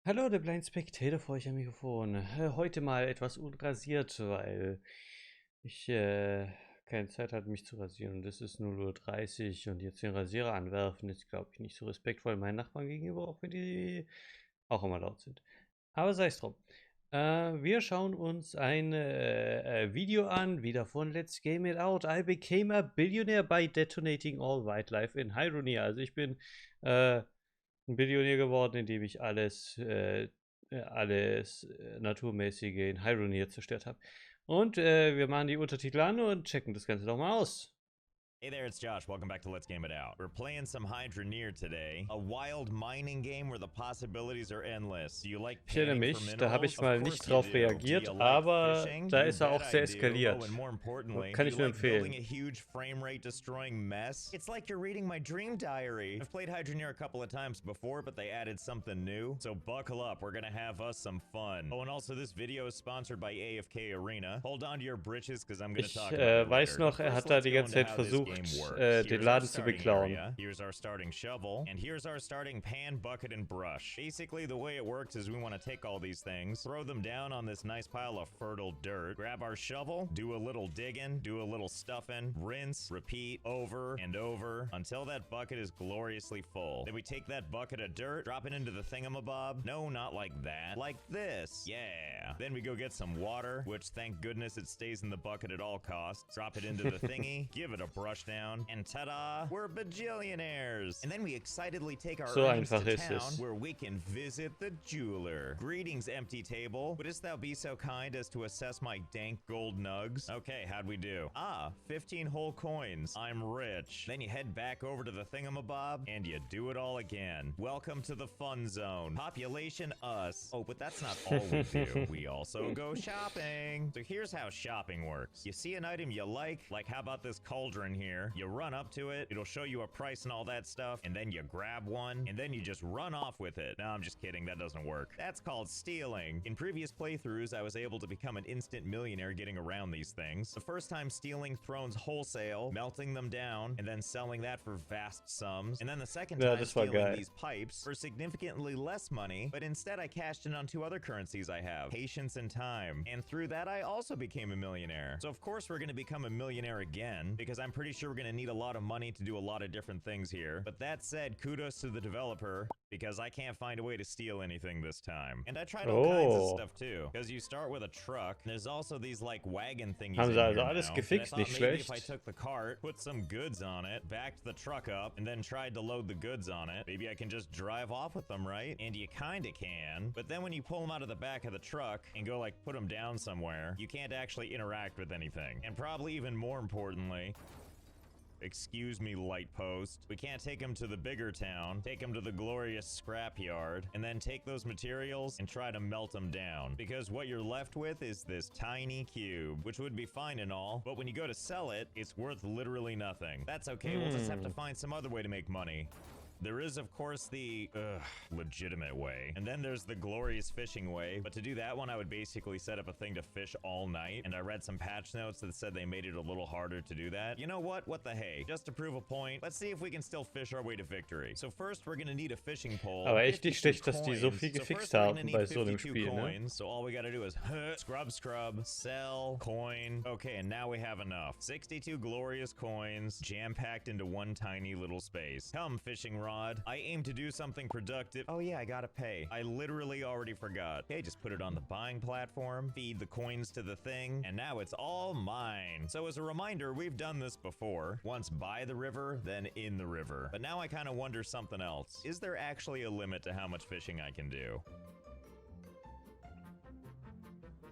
Hallo, der Blind Spectator vor euch am Mikrofon. Heute mal etwas unrasiert, weil ich keine Zeit hatte, mich zu rasieren. Und es ist 0:30 Uhr und jetzt den Rasierer anwerfen, ist, glaube ich, nicht so respektvoll meinen Nachbarn gegenüber, auch wenn die auch immer laut sind. Aber sei es drum. Wir schauen uns ein Video an, wieder von Let's Game It Out. I became a billionaire by detonating all wildlife in Hydroneer. Also ich bin ein Millionär geworden, indem ich alles Naturmäßige in Hydroneer zerstört habe. Und wir machen die Untertitel an und checken das Ganze doch mal aus. Hey there, it's Josh. Welcome back to Let's Game It Out. We're playing some Hydroneer today, a wild mining game where the possibilities are endless. Do you like Ich erinnere panning for mich, da habe minerals? ich Of mal course nicht you drauf do. Do reagiert, you like aber fishing? da You ist er bet auch sehr I do. eskaliert. Oh, and more importantly, Kann do ich you nur like building a empfehlen. huge frame rate destroying mess? It's like you're reading my dream diary. I've played Hydroneer a couple of times before, but they added something new. So buckle up, we're gonna have us some fun. Oh, and also this video is sponsored by AFK Arena. Hold on to your britches, because I'm gonna Ich talk about it weiß later. noch, But er first, hat da let's die go ganze into Zeit how this game versucht, works. den Here's our Laden zu starting beklauen. area. Here's our starting shovel, and here's our starting pan, bucket, and brush. Basically, the way it works is we want to take all these things, throw them down on this nice pile of fertile dirt, grab our shovel, do a little digging, do a little stuffing, rinse, repeat over and over until that bucket is gloriously full. Then we take that bucket of dirt, drop it into the thingamabob. No, not like that. Like this. Yeah. Then we go get some water, which thank goodness it stays in the bucket at all costs. Drop it into the thingy, give it a brush down, and ta-da, we're bajillionaires. And then we excitedly take our So earnings einfach to ist town es. where we can visit the jeweler. Greetings, empty table. Wouldst thou be so kind as to assess my dank gold nugs? Okay, how'd we do? Ah, 15 whole coins. I'm rich. Then you head back over to the thingamabob and you do it all again. Welcome to the fun zone. Population us. Oh, but that's not all we do. We also go shopping. So here's how shopping works. You see an item you like how about this cauldron here? You run up to it, it'll show you a price and all that stuff, and then you grab one, and then you just run off with it. No, I'm just kidding, that doesn't work. That's called stealing. In previous playthroughs, I was able to become an instant millionaire getting around these things. The first time stealing thrones wholesale, melting them down, and then selling that for vast sums. And then the second Ja, time das war stealing geil. these pipes for significantly less money, but instead I cashed in on two other currencies I have, patience and time. And through that, I also became a millionaire. So of course we're gonna become a millionaire again, because I'm pretty sure we're gonna need a lot of money to do a lot of different things here. But that said, kudos to the developer, because I can't find a way to steal anything this time. And I tried all kinds of stuff too, because you start with a truck, and there's also these like wagon thingies Haben in sie here also now. alles And I gefixt, thought nicht maybe if I schlecht. took the cart, put some goods on it, backed the truck up, and then tried to load the goods on it, maybe I can just drive off with them, right? And you kinda can, but then when you pull them out of the back of the truck and go like put them down somewhere, you can't actually interact with anything. And probably even more importantly, excuse me, light post, we can't take them to the bigger town, take them to the glorious scrapyard, and then take those materials and try to melt them down. Because what you're left with is this tiny cube, which would be fine and all, but when you go to sell it, it's worth literally nothing. That's okay, we'll just have to find some other way to make money. There is, of course, the legitimate way. And then there's the glorious fishing way. But to do that one, I would basically set up a thing to fish all night. And I read some patch notes that said they made it a little harder to do that. You know what? What the hey? Just to prove a point, let's see if we can still fish our way to victory. So first, we're gonna need a fishing pole. Aber echt nicht 52 schlecht, dass die so coins. viel So gefixt first, we're gonna haben need bei so einem 52 Spiel, ne? coins. So all we gotta do is scrub, sell, coin. Okay, and now we have enough. 62 glorious coins, jam-packed into one tiny little space. Come, fishing rod. I aim to do something productive. Oh yeah, I gotta pay. I literally already forgot. Okay, just put it on the buying platform, feed the coins to the thing, and now it's all mine. So as a reminder, we've done this before. Once by the river, then in the river. But now I kind of wonder something else. Is there actually a limit to how much fishing I can do?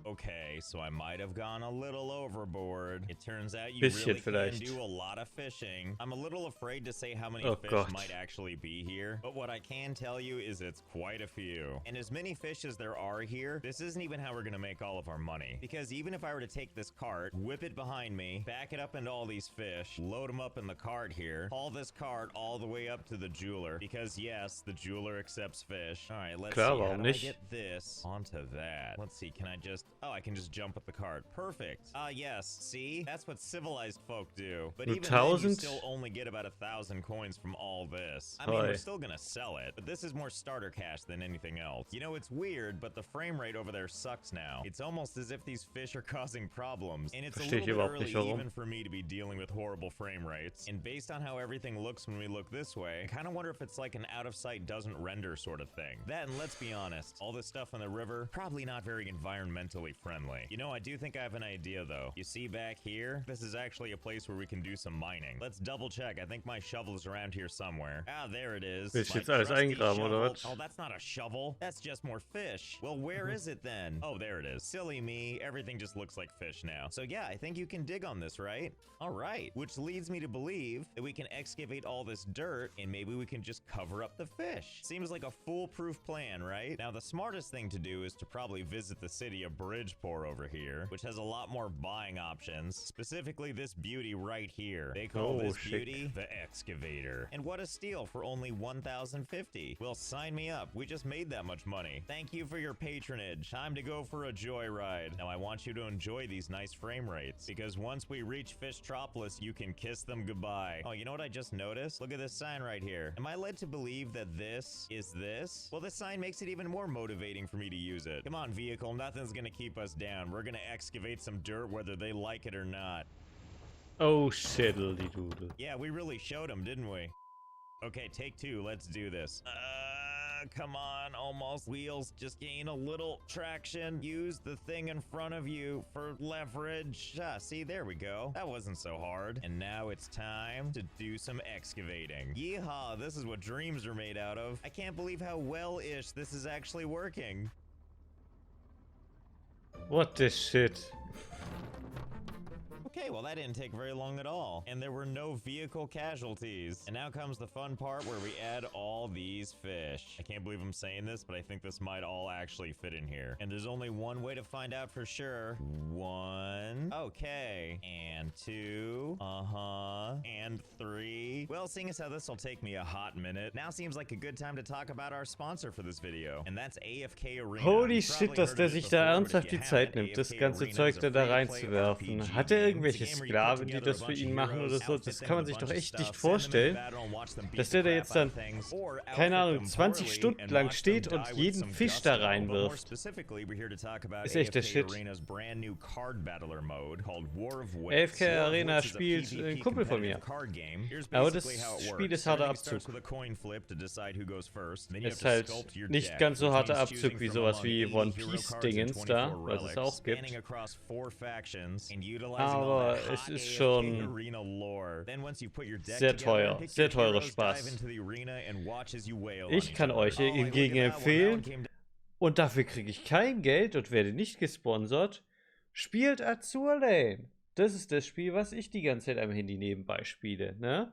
Okay, so I might have gone a little overboard. It turns out you Bisschen really can vielleicht. do a lot of fishing. I'm a little afraid to say how many Oh fish Gott. might actually be here, but what I can tell you is it's quite a few. And as many fish as there are here, this isn't even how we're gonna make all of our money. Because even if I were to take this cart, whip it behind me, back it up into all these fish, load them up in the cart here, haul this cart all the way up to the jeweler, because yes, the jeweler accepts fish. All right, let's Klar, see, how warum do I nicht? get this onto that? Let's see, can I just Oh, I can just jump with the cart. Perfect. Yes. See? That's what civilized folk do. But Nur even then, you 1000? still only get about 1,000 coins from all this. I mean, we're still gonna sell it, but this is more starter cash than anything else. You know, it's weird, but the frame rate over there sucks now. It's almost as if these fish are causing problems, and it's a little bit early even for me to be dealing with horrible frame rates. And based on how everything looks when we look this way, I kind of wonder if it's like an out of sight doesn't render sort of thing. That, and let's be honest, all this stuff on the river, probably not very environmentally friendly. You know, I do think I have an idea though. You see back here, this is actually a place where we can do some mining. Let's double check. I think my shovel is around here somewhere. Ah, there it is. Willst du jetzt alles eingraben, oder was? Oh, that's not a shovel. That's just more fish. Well, where is it then? Oh, there it is. Silly me. Everything just looks like fish now. So yeah, I think you can dig on this, right? All right. Which leads me to believe that we can excavate all this dirt and maybe we can just cover up the fish. Seems like a foolproof plan, right? Now, the smartest thing to do is to probably visit the city of Bridgeport over here, which has a lot more buying options. Specifically, this beauty right here. They call this beauty the excavator. And what a steal for only 1,050. Well, sign me up. We just made that much money. Thank you for your patronage. Time to go for a joyride. Now, I want you to enjoy these nice frame rates, because once we reach Fishtropolis, you can kiss them goodbye. Oh, you know what I just noticed? Look at this sign right here. Am I led to believe that this is this? Well, this sign makes it even more motivating for me to use it. Come on, vehicle. Nothing's gonna keep us down. We're gonna excavate some dirt whether they like it or not. Oh, shiddly doodle. Yeah, we really showed them, didn't we? Okay, take two. Let's do this. Come on, almost. Wheels, just gain a little traction. Use the thing in front of you for leverage. See, there we go. That wasn't so hard. And now it's time to do some excavating. Yeehaw, this is what dreams are made out of. I can't believe how well-ish this is actually working. What the shit? Okay, well that didn't take very long at all. And there were no vehicle casualties. And now comes the fun part where we add all these fish. I can't believe I'm saying this, but I think this might all actually fit in here. And there's only one way to find out for sure. 1. Okay. And 2. And 3. Well, seeing as how this will take me a hot minute, now seems like a good time to talk about our sponsor for this video. And that's AFK Arena. Holy shit, dass der sich da ernsthaft die Zeit nimmt, das ganze Zeug da reinzuwerfen. Hat er irgendwelche Sklaven, die das für ihn machen oder so? Das kann man sich doch echt nicht vorstellen, dass der da jetzt dann, keine Ahnung, 20 Stunden lang steht und jeden Fisch da reinwirft. Ist echt der Shit. AFK Arena spielt ein Kumpel von mir. Aber das Spiel ist harter Abzug. Ist halt nicht ganz so harter Abzug wie sowas wie One Piece Dingens da, was es auch gibt. Aber es ist schon sehr teuer, sehr teurer Spaß. Ich kann euch hingegen empfehlen, und dafür kriege ich kein Geld und werde nicht gesponsert, spielt Allein. Das ist das Spiel, was ich die ganze Zeit am Handy nebenbei spiele, ne?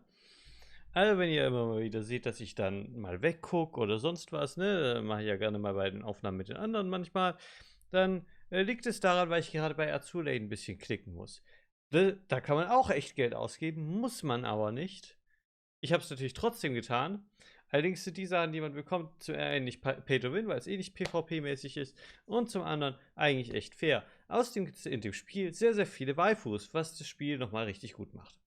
Also wenn ihr immer mal wieder seht, dass ich dann mal weggucke oder sonst was, ne, mache ich ja gerne mal bei den Aufnahmen mit den anderen manchmal, dann liegt es daran, weil ich gerade bei Allein ein bisschen klicken muss. Da kann man auch echt Geld ausgeben, muss man aber nicht. Ich habe es natürlich trotzdem getan. Allerdings sind die Sachen, die man bekommt, zum einen nicht Pay to Win, weil es eh nicht PvP-mäßig ist, und zum anderen eigentlich echt fair. Außerdem gibt es in dem Spiel sehr, sehr viele Waifus, was das Spiel nochmal richtig gut macht.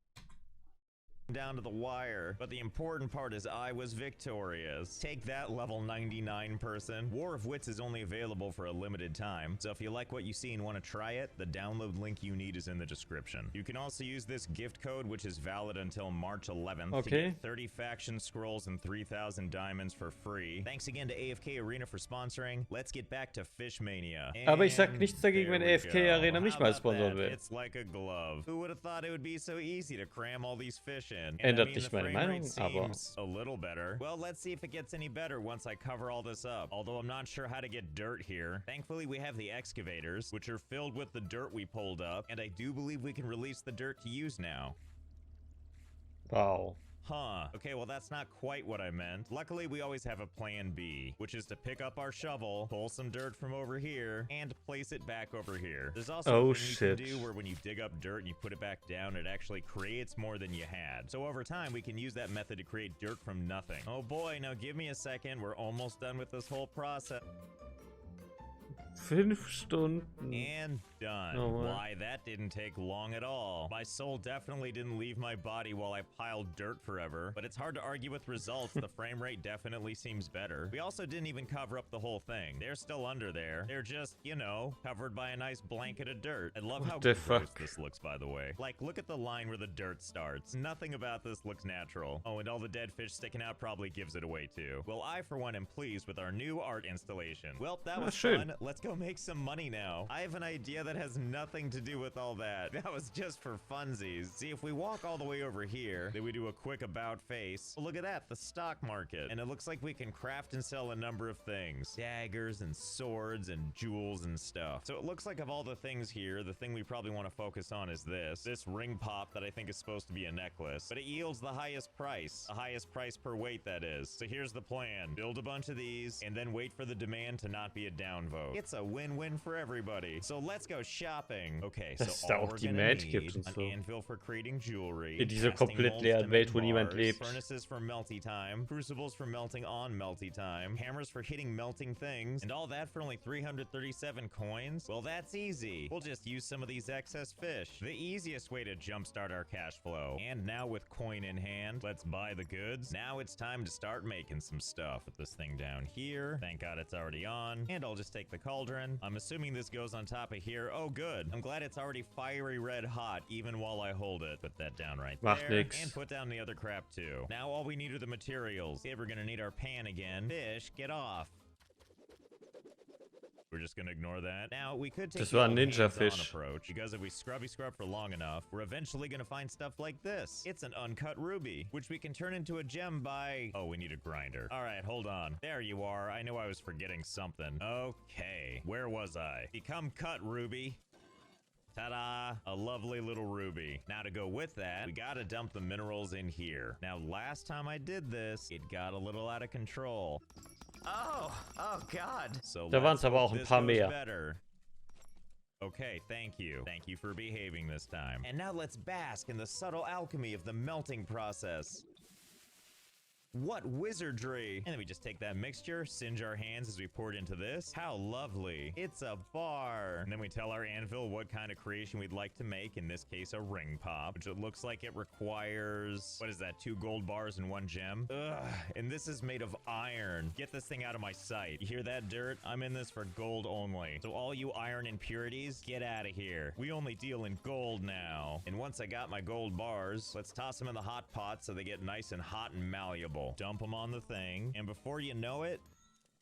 Down to the wire, but the important part is I was victorious. Take that, level 99 person. War of Wits is only available for a limited time, so if you like what you see and want to try it, the download link you need is in the description. You can also use this gift code, which is valid until March 11th, to get 30 faction scrolls and 3,000 diamonds for free. Thanks again to AFK Arena for sponsoring. Let's get back to Fishmania. Aber ich sag nichts dagegen, wenn AFK Arena mich mal sponsern will. It's like a glove. Who would have thought it would be so easy to cram all these fish in? Ändert nicht meine Meinung, aber a little better. Well, let's see if it gets any better once I cover all this up. Although I'm not sure how to get dirt here. Thankfully, we have the excavators, which are filled with the dirt we pulled up, and I do believe we can release the dirt to use now. Wow. Huh. Okay, well that's not quite what I meant. Luckily, we always have a plan B, which is to pick up our shovel, pull some dirt from over here, and place it back over here. There's also a thing you can do where when you dig up dirt and you put it back down, it actually creates more than you had. So over time, we can use that method to create dirt from nothing. Oh boy, now give me a second. We're almost done with this whole process. 5 Stunden. And done. Oh, wow. Why, that didn't take long at all. My soul definitely didn't leave my body while I piled dirt forever, but it's hard to argue with results. The frame rate definitely seems better. We also didn't even cover up the whole thing. They're still under there. They're just, you know, covered by a nice blanket of dirt. I love how the gross fuck? this looks, by the way. Like, look at the line where the dirt starts. Nothing about this looks natural. Oh, and all the dead fish sticking out probably gives it away too. Well, I for one am pleased with our new art installation. Well, that was fun. Let's go make some money now. I have an idea that has nothing to do with all that. That was just for funsies. See, if we walk all the way over here, then we do a quick about face. Well, look at that, the stock market. And it looks like we can craft and sell a number of things. Daggers and swords and jewels and stuff. So it looks like of all the things here, the thing we probably want to focus on is this ring pop that I think is supposed to be a necklace. But it yields the highest price. The highest price per weight, that is. So here's the plan. Build a bunch of these, and then wait for the demand to not be a downvote. It's a win-win for everybody. So let's go shopping. Okay, so Dass es da all auch we're die gonna Mad need, gibt und an so. anvil for creating jewelry, In dieser casting komplett molds leeren to Welt, make wo niemand bars, lebt. furnaces for melty time, crucibles for melting on melty time, hammers for hitting melting things, and all that for only 337 coins? Well, that's easy. We'll just use some of these excess fish. The easiest way to jumpstart our cash flow. And now with coin in hand, let's buy the goods. Now it's time to start making some stuff. Put this thing down here. Thank God it's already on. And I'll just take the cauldron. I'm assuming this goes on top of here. Oh, good. I'm glad it's already fiery red hot, even while I hold it. Put that down right Macht there. nix. And put down the other crap too. Now all we need are the materials. Okay, we're gonna need our pan again. Fish, get off. We're just gonna ignore that. Now, we could take Das the war ein old hands-on Ninja-Fisch. approach, because if we scrubby scrub for long enough, we're eventually gonna find stuff like this. It's an uncut ruby, which we can turn into a gem by... Oh, we need a grinder. All right, hold on. There you are. I knew I was forgetting something. Okay, where was I? Become cut, ruby. Ta-da! A lovely little ruby. Now to go with that, we gotta dump the minerals in here. Now, last time I did this, it got a little out of control. Oh God. So Da waren's let's aber hope auch ein this paar goes mehr. better. Okay, thank you. Thank you for behaving this time. And now let's bask in the subtle alchemy of the melting process. What wizardry! And then we just take that mixture, singe our hands as we pour it into this. How lovely. It's a bar. And then we tell our anvil what kind of creation we'd like to make, in this case a ring pop, which it looks like it requires, what is that, 2 gold bars and 1 gem? Ugh, and this is made of iron. Get this thing out of my sight. You hear that, dirt? I'm in this for gold only. So all you iron impurities, get out of here. We only deal in gold now. And once I got my gold bars, let's toss them in the hot pot so they get nice and hot and malleable. Dump them on the thing, and before you know it,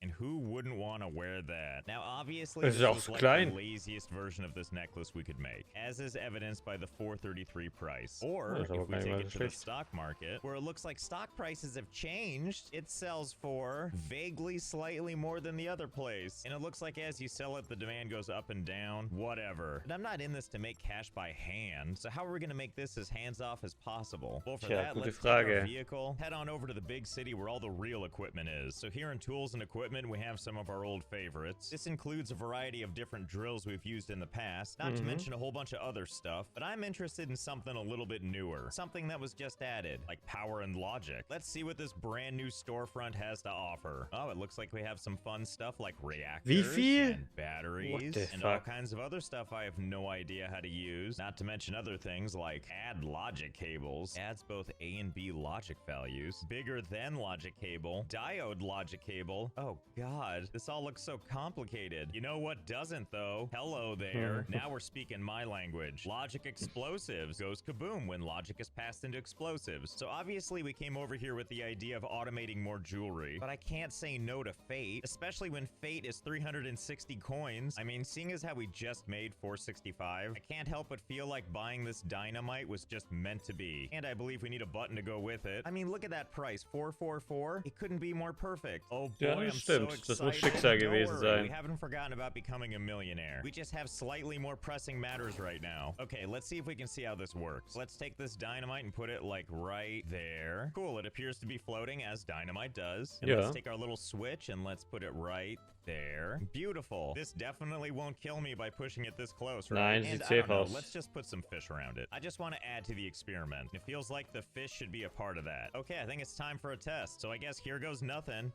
and who wouldn't want to wear that? Now, obviously, Es this ist auch is so like klein. the laziest version of this necklace we could make, as is evidenced by the 433 price. Or, Das ist aber if we gar nicht take mal it so to the schlecht. stock market, where it looks like stock prices have changed, it sells for vaguely slightly more than the other place. And it looks like as you sell it, the demand goes up and down, whatever. But I'm not in this to make cash by hand, so how are we going to make this as hands-off as possible? Well, for Tja, that, gute let's take our Frage. vehicle, head on over to the big city where all the real equipment is. So here in tools and equipment, we have some of our old favorites. This includes a variety of different drills we've used in the past, not to mention a whole bunch of other stuff, but I'm interested in something a little bit newer, something that was just added, like power and logic. Let's see what this brand new storefront has to offer. Oh, it looks like we have some fun stuff like reactors viel? and batteries What the and all fuck? kinds of other stuff I have no idea how to use, not to mention other things like add logic cables, adds both A and B logic values, bigger than logic cable, diode logic cable. Oh god, this all looks so complicated. You know what doesn't though? Hello there. Now we're speaking my language. Logic explosives goes kaboom when logic is passed into explosives. So obviously we came over here with the idea of automating more jewelry, but I can't say no to fate, especially when fate is 360 coins. I mean, seeing as how we just made 465, I can't help but feel like buying this dynamite was just meant to be. And I believe we need a button to go with it. I mean, look at that price, 444. It couldn't be more perfect. Oh boy, Ja, I'm das so stimmt. excited. Das muss Schicksal Don't gewesen worry, we sein. haven't forgotten about becoming a millionaire. We just have slightly more pressing matters right now. Okay, let's see if we can see how this works. Let's take this dynamite and put it like right there. Cool, it appears to be floating as dynamite does. And Yeah. let's take our little switch and let's put it right there. Beautiful. This definitely won't kill me by pushing it this close, right? Nein, And sieht I don't safe know, aus. let's just put some fish around it. I just want to add to the experiment. It feels like the fish should be a part of that. Okay, I think it's time for a test. So I guess here goes nothing.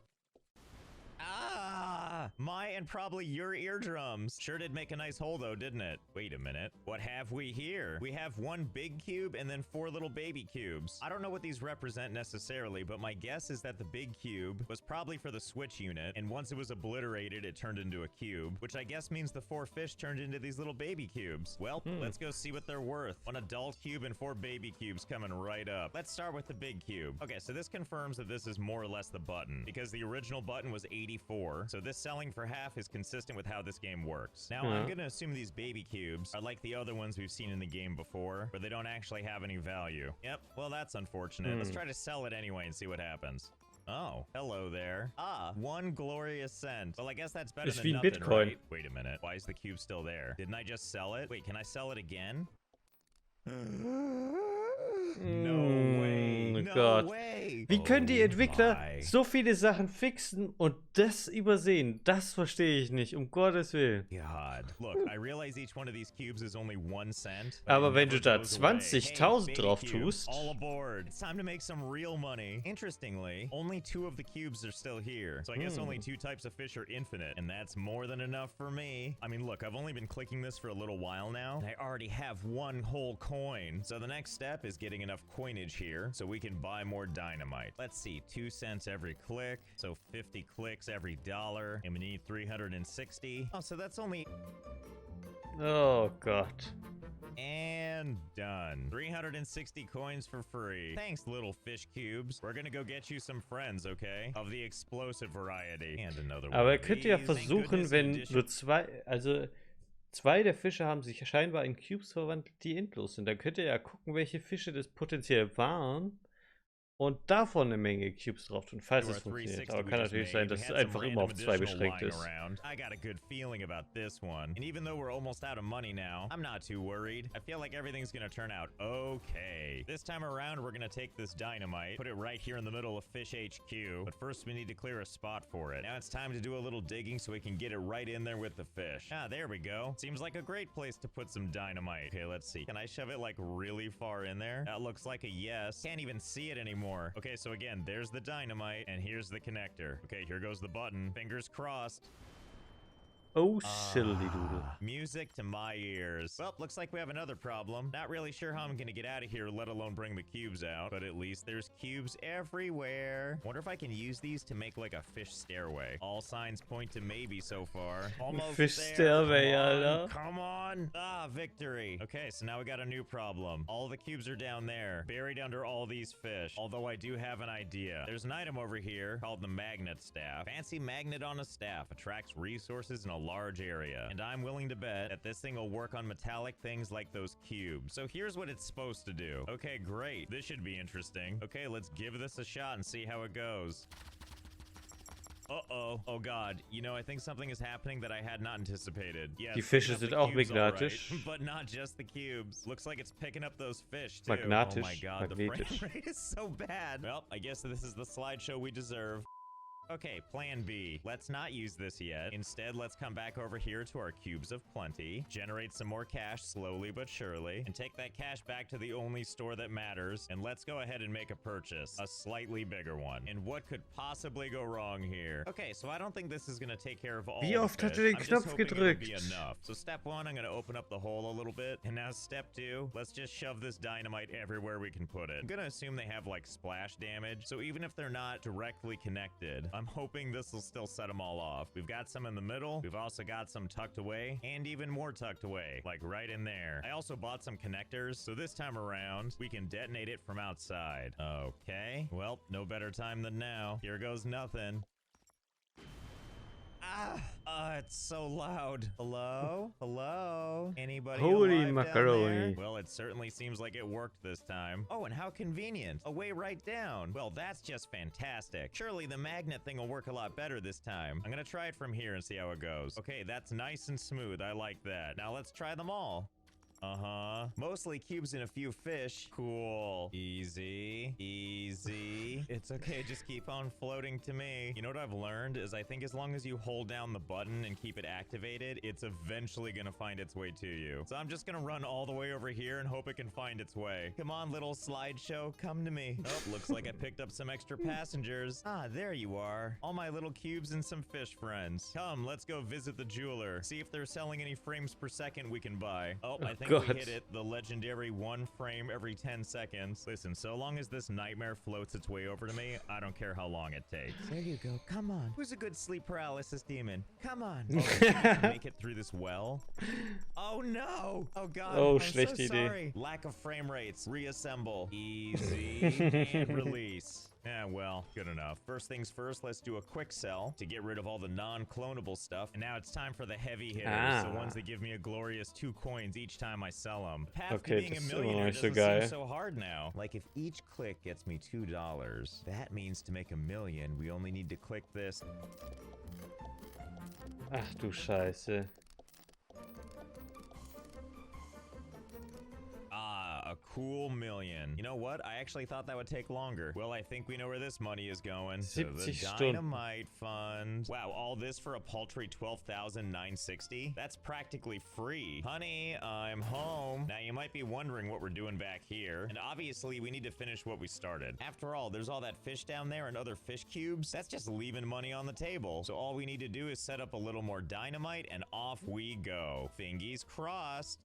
Ah! My and probably your eardrums. Sure did make a nice hole though, didn't it? Wait a minute. What have we here? We have one big cube and then 4 little baby cubes. I don't know what these represent necessarily, but my guess is that the big cube was probably for the switch unit, and once it was obliterated, it turned into a cube, which I guess means the 4 fish turned into these little baby cubes. Well, let's go see what they're worth. 1 adult cube and 4 baby cubes coming right up. Let's start with the big cube. Okay, so this confirms that this is more or less the button, because the original button was 84, so this selling for half is consistent with how this game works. Now, I'm gonna assume these baby cubes are like the other ones we've seen in the game before, where they don't actually have any value. Yep, well, that's unfortunate. Let's try to sell it anyway and see what happens. Oh, hello there. Ah, 1 glorious cent. Well, I guess that's better than nothing, Bitcoin. right? Wait a minute. Why is the cube still there? Didn't I just sell it? Wait, can I sell it again? No way. No Gott. way. Wie können die Entwickler my. so viele Sachen fixen und das übersehen? Das verstehe ich nicht, um Gottes Willen. God. Look, I realize each one of these cubes is only 1 cent. Aber wenn du da 20.000 drauf Hey, baby tust. cubes, all aboard. It's time to make some real money. Interestingly, only 2 of the cubes are still here. So I guess only 2 types of fish are infinite, and that's more than enough for me. I mean, look, I've only been clicking this for a little while now, and I already have 1 whole coin. So the next step is getting enough coinage here so we can buy more dynamite. Let's see, 2 cents every click, so 50 clicks every dollar, and we need 360. Oh, so that's only... Oh Gott. And done. 360 coins for free. Thanks, little fish cubes. We're gonna go get you some friends, okay? Of the explosive variety. And another one. Aber ihr könnt ja versuchen, wenn nur 2, also 2 der Fische haben sich scheinbar in Cubes verwandelt, die endlos sind. Dann könnt ihr ja gucken, welche Fische das potenziell waren und davon eine Menge Cubes drauf tun, falls es funktioniert. Aber kann natürlich sein, dass es einfach immer auf 2 beschränkt ist. I got a good feeling about this one. And even though we're almost out of money now, I'm not too worried. I feel like everything's gonna turn out okay. This time around, we're gonna take this dynamite, put it right here in the middle of Fish HQ. But first, we need to clear a spot for it. Now it's time to do a little digging so we can get it right in there with the fish. Ah, there we go. Seems like a great place to put some dynamite. Okay, let's see. Can I shove it like really far in there? That looks like a yes. Can't even see it anymore. Okay, so again, there's the dynamite, and here's the connector. Okay, here goes the button. Fingers crossed. Oh, silly doodle. Music to my ears. Well, looks like we have another problem. Not really sure how I'm gonna get out of here, let alone bring the cubes out, but at least there's cubes everywhere. Wonder if I can use these to make like a fish stairway. All signs point to maybe so far. Almost Fish there. stairway, Come on, Alter. come on. Ah, victory. Okay, so now we got a new problem. All the cubes are down there, buried under all these fish. Although I do have an idea. There's an item over here called the magnet staff. Fancy magnet on a staff attracts resources in a large area, and I'm willing to bet that this thing will work on metallic things like those cubes. So here's what it's supposed to do. Okay, great. This should be interesting. Okay, let's give this a shot and see how it goes. Uh-oh. Oh god. You know, I think something is happening that I had not anticipated. Yes, Die Fische picking up sind the auch cubes, all right, magnetisch. but not just the cubes. Looks like it's picking up those fish too. Magnetisch. Oh my god, the Magnetisch. frame rate is so bad. Well, I guess this is the slideshow we deserve. Okay, plan B. Let's not use this yet. Instead, let's come back over here to our cubes of plenty, generate some more cash slowly but surely, and take that cash back to the only store that matters, and let's go ahead and make a purchase. A slightly bigger one. And what could possibly go wrong here? Okay, so I don't think this is gonna take care of all Wie the oft hat fish. er den I'm just Knopf hoping it'll be gedrückt? enough. So step 1, I'm gonna open up the hole a little bit, and now step 2, let's just shove this dynamite everywhere we can put it. I'm gonna assume they have like splash damage, so even if they're not directly connected, I'm hoping this will still set them all off. We've got some in the middle, we've also got some tucked away, and even more tucked away, like right in there. I also bought some connectors, so this time around, we can detonate it from outside. Okay, well, no better time than now. Here goes nothing. It's so loud. Hello? Hello? Anybody Holy alive macaroni. down there? Well, it certainly seems like it worked this time. Oh, and how convenient. A way right down. Well, that's just fantastic. Surely the magnet thing will work a lot better this time. I'm gonna try it from here and see how it goes. Okay, that's nice and smooth. I like that. Now let's try them all. Uh-huh. Mostly cubes and a few fish. Cool. Easy. Easy. It's okay, just keep on floating to me. You know what I've learned is I think as long as you hold down the button and keep it activated, it's eventually gonna find its way to you. So I'm just gonna run all the way over here and hope it can find its way. Come on, little slideshow, come to me. Oh, looks like I picked up some extra passengers. Ah, there you are. All my little cubes and some fish friends. Come, let's go visit the jeweler. See if they're selling any frames per second we can buy. Oh, I think we hit it. The legendary 1 frame every 10 seconds. Listen, so long as this nightmare floats its way over to me, I don't care how long it takes. There you go. Come on. Who's a good sleep paralysis demon? Come on. Oh, you can make it through this well? Oh, no. Oh, God. Oh, I'm schlechte so Idee. sorry. Lack of frame rates. Reassemble. Easy. And release. Yeah, well, good enough. First things first, let's do a quick sell to get rid of all the non-clonable stuff. And now it's time for the heavy hitters, the ones that give me a glorious 2 coins each time I sell them. Path to being a millionaire doesn't seem so hard now. Like if each click gets me $2, that means to make $1 million, we only need to click this. Ach du Scheiße. A cool $1 million. You know what? I actually thought that would take longer. Well, I think we know where this money is going. So the dynamite fund. Wow, all this for a paltry $12,960? That's practically free. Honey, I'm home. Now, you might be wondering what we're doing back here. And obviously, we need to finish what we started. After all, there's all that fish down there and other fish cubes. That's just leaving money on the table. So all we need to do is set up a little more dynamite and off we go. Fingies crossed.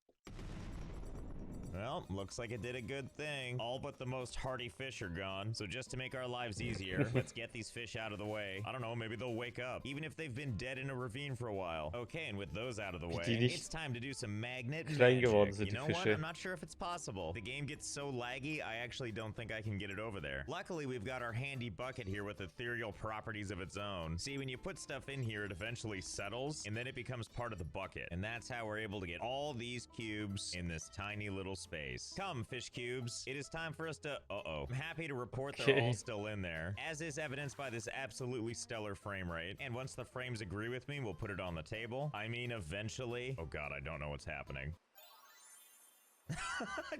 Well, looks like it did a good thing. All but the most hardy fish are gone. So just to make our lives easier, let's get these fish out of the way. I don't know, maybe they'll wake up, even if they've been dead in a ravine for a while. Okay, and with those out of the way, it's time to do some magnet magic. You know what? I'm not sure if it's possible. The game gets so laggy, I actually don't think I can get it over there. Luckily, we've got our handy bucket here with ethereal properties of its own. See, when you put stuff in here, it eventually settles, and then it becomes part of the bucket. And that's how we're able to get all these cubes in this tiny little space. Come, fish cubes. It is time for us to... I'm happy to report they're all still in there, as is evidenced by this absolutely stellar frame rate. And once the frames agree with me, we'll put it on the table. I mean, eventually... Oh god, I don't know what's happening.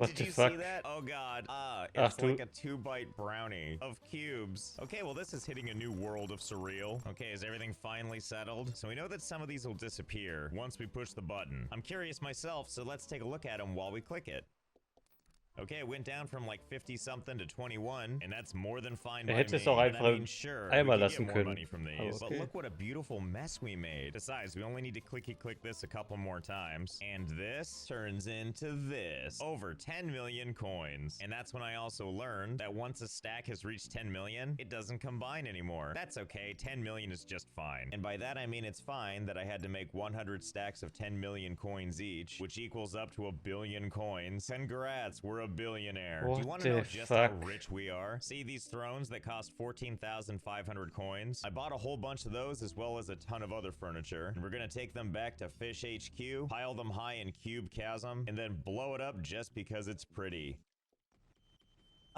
Did you see that? Oh god. It's like a 2-bite brownie of cubes. Okay, well this is hitting a new world of surreal. Okay, is everything finally settled? So we know that some of these will disappear once we push the button. I'm curious myself, so let's take a look at them while we click it. Okay, it went down from like 50-something to 21, and that's more than fine by me. I mean, sure, we can get more money from these, but look what a beautiful mess we made. Besides, we only need to clicky-click this a couple more times, and this turns into this. Over 10 million coins. And that's when I also learned that once a stack has reached 10 million, it doesn't combine anymore. That's okay, 10 million is just fine. And by that I mean it's fine that I had to make 100 stacks of 10 million coins each, which equals up to 1 billion coins. Congrats, we're a billionaire. Do you want to know just how rich we are? See these thrones that cost 14,500 coins? I bought a whole bunch of those as well as a ton of other furniture. And we're gonna take them back to Fish HQ, pile them high in Cube Chasm, and then blow it up just because it's pretty.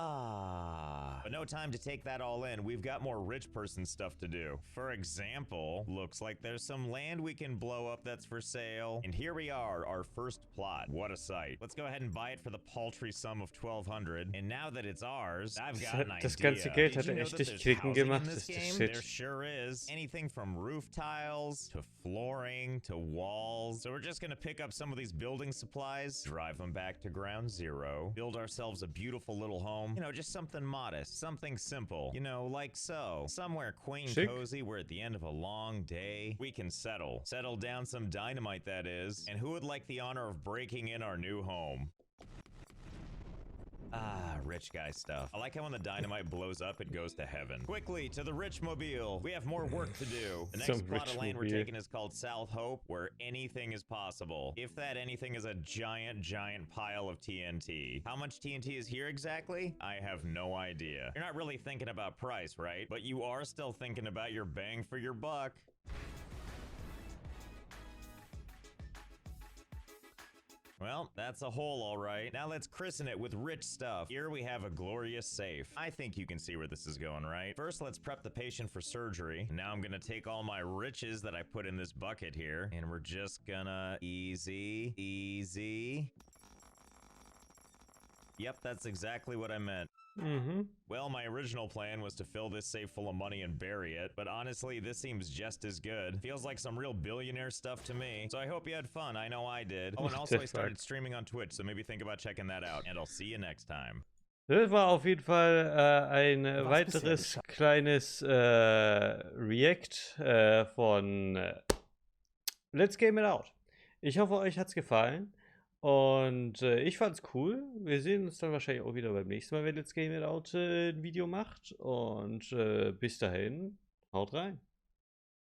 But no time to take that all in. We've got more rich person stuff to do. For example, looks like there's some land we can blow up that's for sale. And here we are, our first plot. What a sight. Let's go ahead and buy it for the paltry sum of 1,200. And now that it's ours, I've got an idea. Das ganze Geld hat echt durch Klicken gemacht. Das ist der Shit. There sure is. Anything from roof tiles to flooring to walls. So we're just gonna pick up some of these building supplies, drive them back to ground zero, build ourselves a beautiful little home. You know, just something modest, something simple, you know, like so. Somewhere quaint and cozy where at the end of a long day, we can settle. Settle down some dynamite, that is. And who would like the honor of breaking in our new home? Rich guy stuff. I like how when the dynamite blows up, it goes to heaven. Quickly, to the rich mobile. We have more work to do. The next plot of land we're taking is called South Hope, where anything is possible. If that anything is a giant, giant pile of TNT. How much TNT is here exactly? I have no idea. You're not really thinking about price, right? But you are still thinking about your bang for your buck. Well, that's a hole, all right. Now let's christen it with rich stuff. Here we have a glorious safe. I think you can see where this is going, right? First, let's prep the patient for surgery. Now I'm gonna take all my riches that I put in this bucket here, and we're just gonna easy, Yep, that's exactly what I meant. Mhm. Well, my original plan was to fill this safe full of money and bury it, but honestly, this seems just as good. Feels like some real billionaire stuff to me, so I hope you had fun. I know I did. Oh, and What also the I started fuck? streaming on Twitch, so maybe think about checking that out, and I'll see you next time. Das war auf jeden Fall ein Was bisher weiteres geschah. kleines React von Let's Game It Out. Ich hoffe, euch hat's gefallen. Und ich fand's cool. Wir sehen uns dann wahrscheinlich auch wieder beim nächsten Mal, wenn Let's Game It Out ein Video macht. Und bis dahin, haut rein.